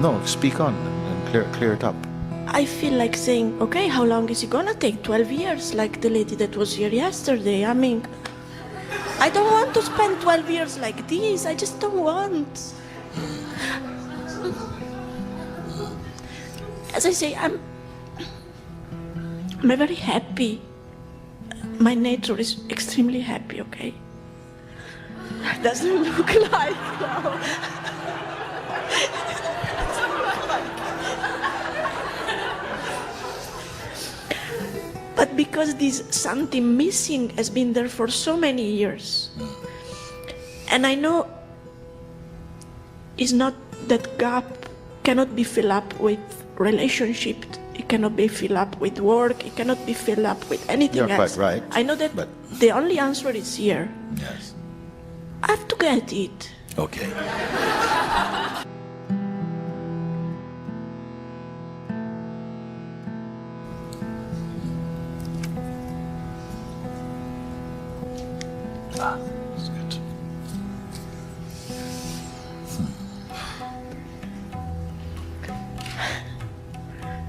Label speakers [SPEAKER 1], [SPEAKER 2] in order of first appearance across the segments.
[SPEAKER 1] No, speak on and clear it up.
[SPEAKER 2] I feel like saying, okay, how long is it gonna take? 12 years, like the lady that was here yesterday. I mean, I don't want to spend 12 years like this. I just don't want. As I say, I'm very happy. My nature is extremely happy, okay? Doesn't look like now. But because this something missing has been there for so many years, and I know it's not that gap cannot be filled up with relationship, it cannot be filled up with work, it cannot be filled up with anything
[SPEAKER 1] You're
[SPEAKER 2] else.
[SPEAKER 1] quite right.
[SPEAKER 2] I know that the only answer is here.
[SPEAKER 1] Yes.
[SPEAKER 2] I have to get it.
[SPEAKER 1] Okay. That's good.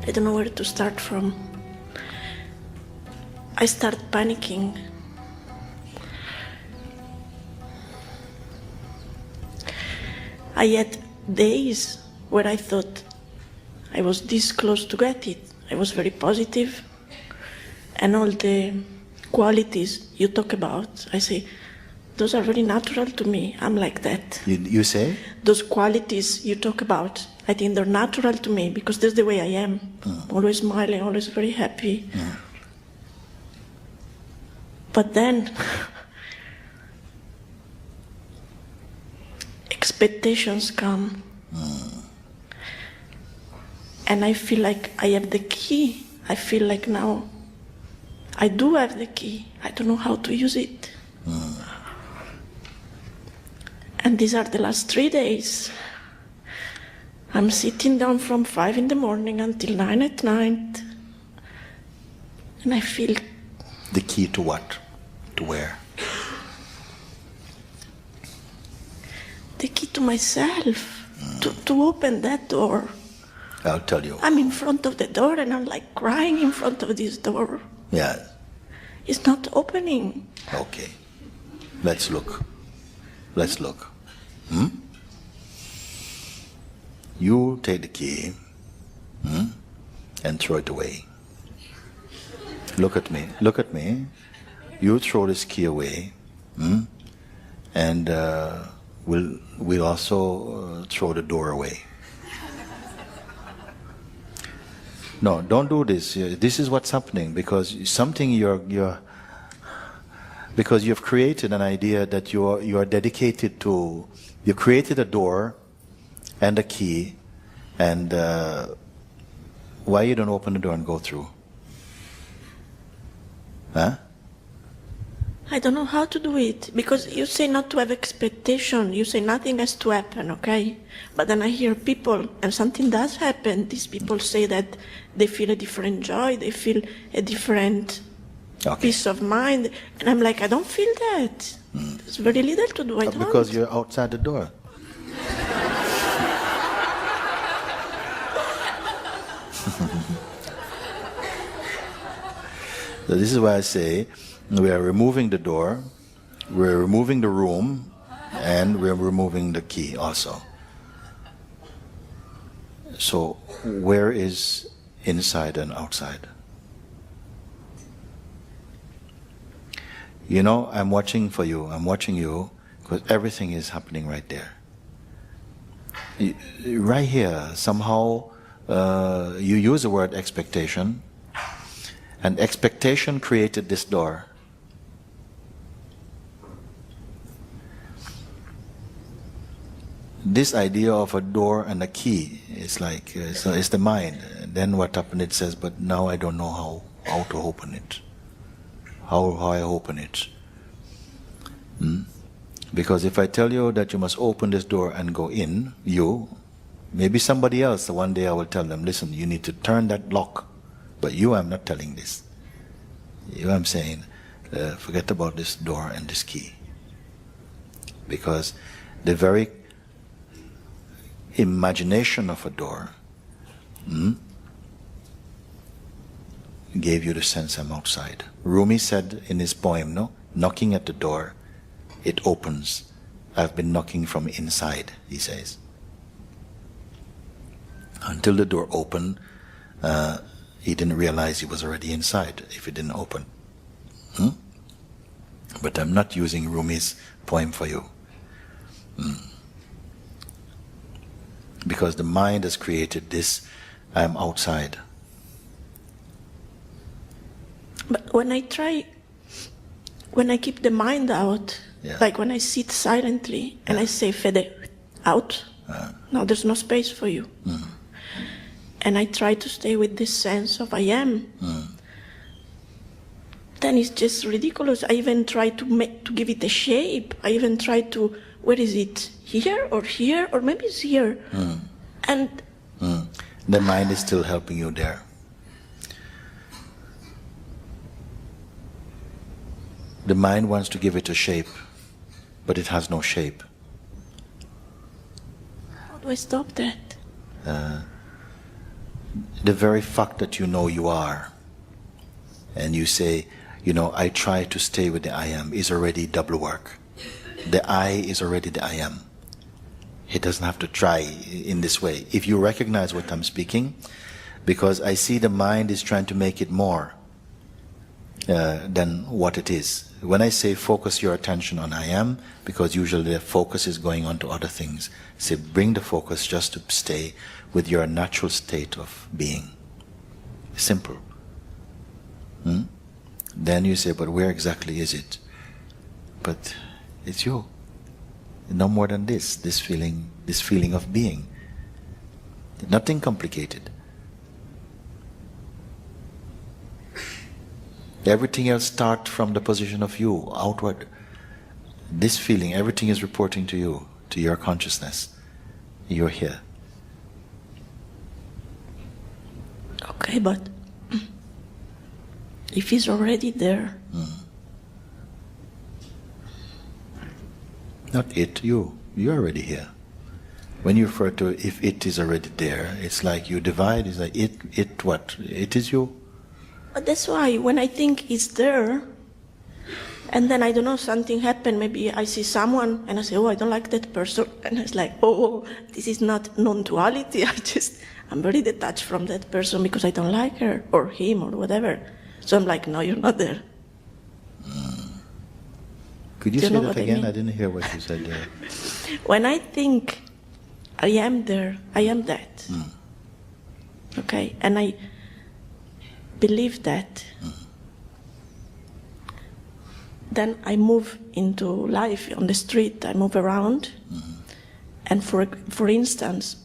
[SPEAKER 2] I don't know where to start from. I start panicking. I had days where I thought I was this close to get it. I was very positive, and all the qualities you talk about, I say, those are very natural to me. I'm like that.
[SPEAKER 1] You say?
[SPEAKER 2] Those qualities you talk about, I think they're natural to me because that's the way I am. Always smiling, always very happy. But then, expectations come. And I feel like I have the key. I feel like now I do have the key. I don't know how to use it. And these are the last 3 days. I'm sitting down from 5 in the morning until 9 at night. And I feel...
[SPEAKER 1] The key to what? To where?
[SPEAKER 2] The key to myself. To open that door.
[SPEAKER 1] I'll tell you.
[SPEAKER 2] I'm in front of the door and I'm like crying in front of this door.
[SPEAKER 1] Yeah.
[SPEAKER 2] It's not opening.
[SPEAKER 1] Okay. Let's look. Let's look. You take the key and throw it away. Look at me. Look at me. You throw this key away, and we'll also throw the door away. No, don't do this. This is what's happening because something because you've created an idea that you are dedicated to. You created a door and a key, and why you don't open the door and go through? Huh?
[SPEAKER 2] I don't know how to do it, because you say not to have expectation, you say nothing has to happen, okay? But then I hear people, and something does happen. These people say that they feel a different joy, they feel a different peace of mind, and I'm like, I don't feel that. There's very little to do, I don't.
[SPEAKER 1] Because you're outside the door. So this is why I say, we are removing the door, we're removing the room, and we're removing the key also. So, where is inside and outside? You know, I'm watching for you, I'm watching you, because everything is happening right there. Right here, somehow, you use the word expectation, and expectation created this door. This idea of a door and a key is like, it's the mind. And then what happened, it says, but now I don't know how to open it. How I open it. Because if I tell you that you must open this door and go in, maybe somebody else, one day I will tell them, listen, you need to turn that lock. But you, I'm not telling this. You, I'm saying, forget about this door and this key. Because the very imagination of a door gave you the sense I'm outside. Rumi said in his poem, no, knocking at the door, it opens. I've been knocking from inside, he says. Until the door opened, he didn't realize he was already inside if it didn't open. But I'm not using Rumi's poem for you. Because the mind has created this, I'm outside.
[SPEAKER 2] But when I keep the mind out, like when I sit silently and I say, Fede, out, now there's no space for you. And I try to stay with this sense of I am, then it's just ridiculous. I even try to give it a shape. I even try to, where is it? Here, or maybe it's here. And
[SPEAKER 1] the mind is still helping you there. The mind wants to give it a shape, but it has no shape.
[SPEAKER 2] How do I stop that?
[SPEAKER 1] The very fact that you know you are, and you say, I try to stay with the I am, is already double work. The I is already the I am. He doesn't have to try in this way. If you recognize what I'm speaking, because I see the mind is trying to make it more than what it is. When I say focus your attention on I am, because usually the focus is going on to other things, say bring the focus just to stay with your natural state of being. Simple. Then you say, but where exactly is it? But it's you. No more than this feeling of being. Nothing complicated. Everything else starts from the position of you, outward. This feeling, everything is reporting to you, to your consciousness. You're here.
[SPEAKER 2] Okay, but if he's already there.
[SPEAKER 1] Not it, you. You're already here. When you refer to if it is already there, it's like you divide, it's like it what? It is you.
[SPEAKER 2] But that's why when I think it's there, and then I don't know, something happened, maybe I see someone and I say, oh, I don't like that person, and it's like, oh, this is not non-duality, I'm very detached from that person because I don't like her, or him, or whatever. So I'm like, no, you're not there.
[SPEAKER 1] Could you say that again? I didn't hear what you said there.
[SPEAKER 2] When I think I am there, I am that. Okay, and I believe that. Then I move into life on the street, I move around, and for instance,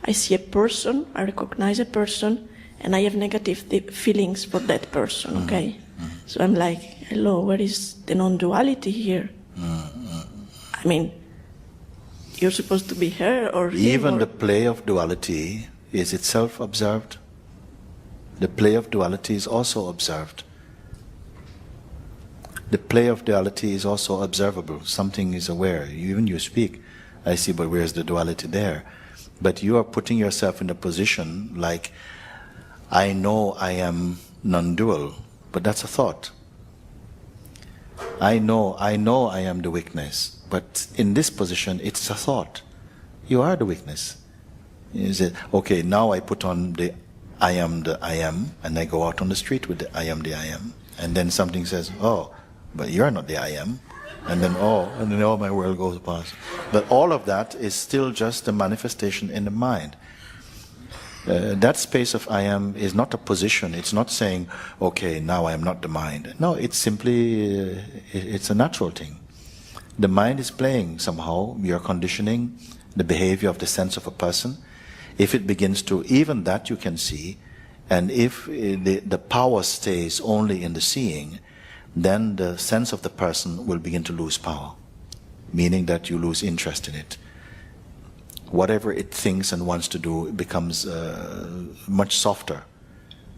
[SPEAKER 2] I see a person, I recognize a person, and I have negative feelings for that person, okay? So I'm like, hello, where is the non-duality here? I mean, you're supposed to be her or him.
[SPEAKER 1] Even the play of duality is itself observed. The play of duality is also observed. The play of duality is also observable. Something is aware. Even you speak, I see, but where's the duality there? But you are putting yourself in a position like, I know I am non-dual, but that's a thought. I know I am the weakness, but in this position, it's a thought. You are the weakness. You say, okay, now I put on the I am, and I go out on the street with the I am. And then something says, oh, but you're not the I am. And then all my world goes past. But all of that is still just a manifestation in the mind. That space of I am is not a position. It's not saying, okay, now I am not the mind. No, it's simply, it's a natural thing. The mind is playing somehow. You're conditioning the behavior of the sense of a person. If it begins to, even that you can see, and if the power stays only in the seeing, then the sense of the person will begin to lose power, meaning that you lose interest in it. Whatever it thinks and wants to do, it becomes much softer,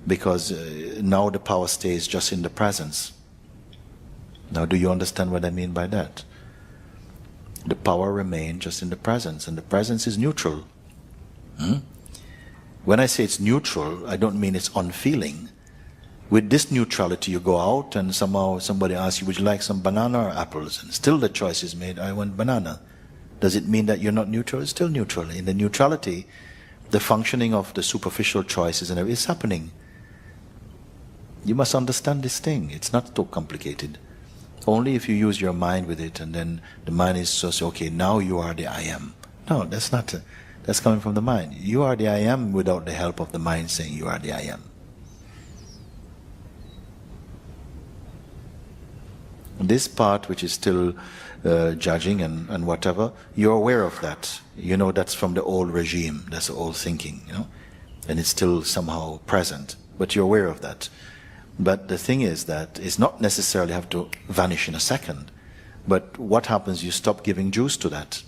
[SPEAKER 1] because now the power stays just in the presence. Now, do you understand what I mean by that? The power remains just in the presence, and the presence is neutral. When I say it's neutral, I don't mean it's unfeeling. With this neutrality, you go out and somehow somebody asks you, would you like some banana or apples? And still the choice is made, I want banana. Does it mean that you're not neutral? It's still neutral. In the neutrality, the functioning of the superficial choices and everything is happening. You must understand this thing. It's not so complicated. Only if you use your mind with it, and then the mind is so, okay, now you are the I am. No, that's not. That's coming from the mind. You are the I am without the help of the mind saying you are the I am. This part which is still judging and whatever, you're aware of that. You know that's from the old regime, that's the old thinking, you know, and it's still somehow present, but you're aware of that. But the thing is that it's not necessarily have to vanish in a second, but what happens, you stop giving juice to that.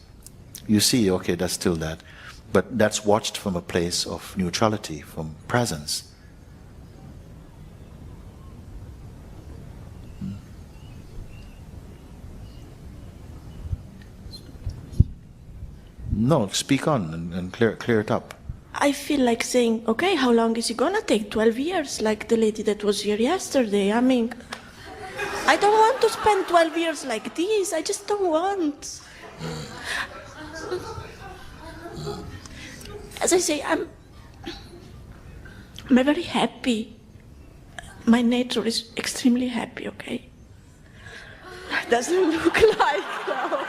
[SPEAKER 1] You see, okay, that's still that, but that's watched from a place of neutrality, from presence. No, speak on and clear it up.
[SPEAKER 2] I feel like saying, okay, how long is it gonna take? 12 years, like the lady that was here yesterday. I mean, I don't want to spend 12 years like this. I just don't want. As I say, I'm very happy. My nature is extremely happy, okay? Doesn't look like now.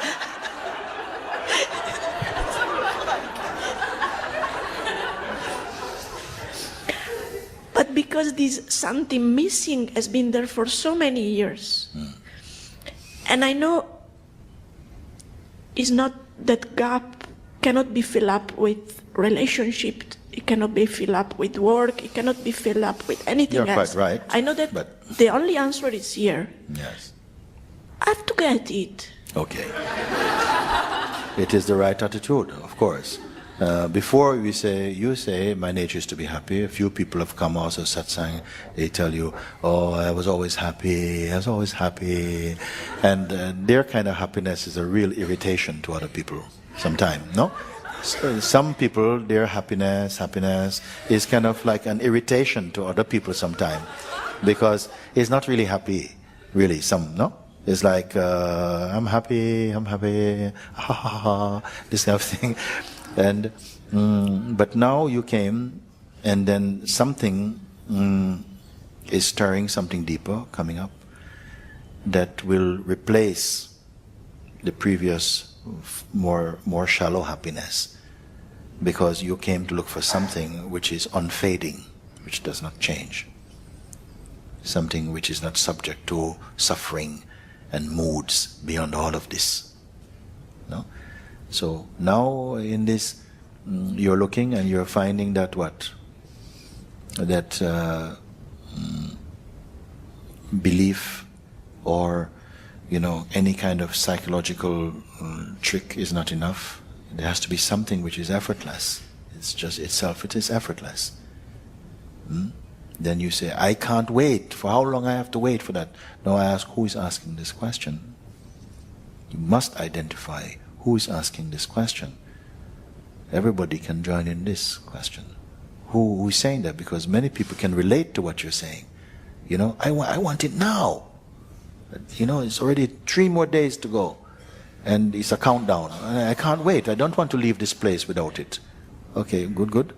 [SPEAKER 2] But because this something missing has been there for so many years, and I know it's not that gap cannot be filled up with relationship, it cannot be filled up with work, it cannot be filled up with anything else.
[SPEAKER 1] You're quite right.
[SPEAKER 2] I know that the only answer is here.
[SPEAKER 1] Yes.
[SPEAKER 2] I have to get it.
[SPEAKER 1] Okay. It is the right attitude, of course. Before you say, my nature is to be happy. A few people have come also satsang. They tell you, oh, I was always happy. And their kind of happiness is a real irritation to other people sometimes, no? So some people, their happiness is kind of like an irritation to other people sometimes, because it's not really happy, really, no? It's like, I'm happy, ha ha ha, this kind of thing. And but now you came, and then something is stirring, something deeper coming up that will replace the previous more shallow happiness, because you came to look for something which is unfading, which does not change, something which is not subject to suffering and moods beyond all of this. No? So now in this, you're looking and you're finding that what? That belief or, any kind of psychological trick is not enough. There has to be something which is effortless. It's just itself, it is effortless. Then you say, I can't wait. For how long I have to wait for that? Now I ask, who is asking this question? You must identify who is asking this question. Everybody can join in this question. Who is saying that? Because many people can relate to what you're saying. I want it now. It's already 3 more days to go. And it's a countdown. I can't wait. I don't want to leave this place without it. Okay, good.